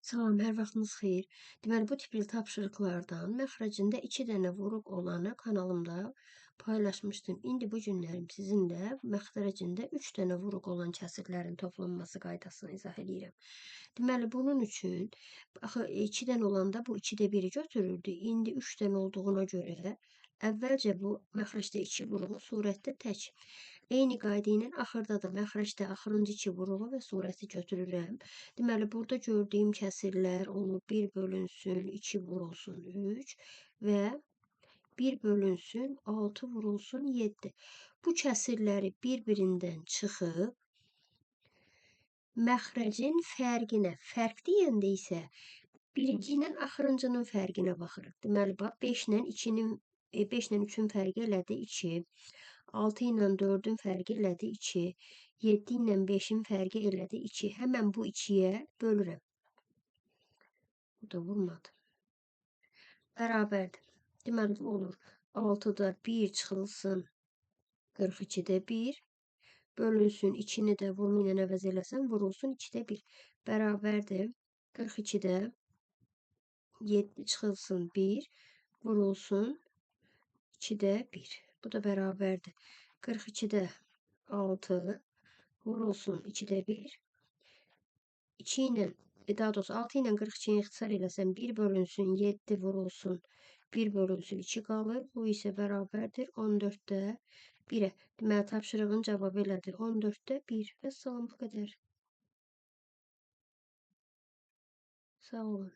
Salam, hər vaxtınız xeyir. Deməli, bu tipli tapşırıqlardan məxrəcində 2 dənə vuruq olanı kanalımda paylaşmışdım. İndi bu günlərim sizinlə məxrəcində 3 dənə vuruq olan kəsirlərin toplanması qaydasını izah edirəm. Deməli, bunun üçün axı 2 dənə olanda bu 2-də 1-i götürürdü. İndi 3 dənə olduğuna görə əvvəlcə bu məxrəcdə 2 vuruğu, surətdə tək. Eyni qayda ilə axırda da məxrəcdə axırıncı 2 vuruğu və surəti götürürəm. Deməli, burada gördüyüm kəsirlər olur 1 bölünsün 2 vurulsun 3 və 1 bölünsün 6 vurulsun 7. Bu kəsirləri bir-birindən çıxıb məxrəcin fərqinə, fərq deyəndə isə birinci ilə axırıncının fərqinə baxırıq. Deməli, bax 5 ilə 2-nin 5 ilə 3-ün fərqi elədi 2. 6 ilə 4-ün fərqi elədi 2. 7 ilə 5-in fərqi elədi 2. Həmən bu 2-yə bölürəm. Bu da vurmadı. Bərabərdir. Deməli, bu olur 6-da 1 çıxılsın 42-də 1. Bölünsün 2-ni də vurma ilə əvəz eləsəm, vurulsun 2-də 1. Bərabərdir. 42-də 7 çıxılsın 1. Vurulsun 2-də 1. Bu da bərabərdir. 42-də 6 vurulsun 2-də 1. 2 ilə, daha doğrusu 6 ilə 42-ni ixtisar eləsəm 1 bölünsün 7 vurulsun 1 bölünsün 2 qalır. Bu isə bərabərdir 14-də 1-ə. Deməli, tapşırığın cavabı elədir 14-də 1. Və salam, bu qədər. Sağ olun.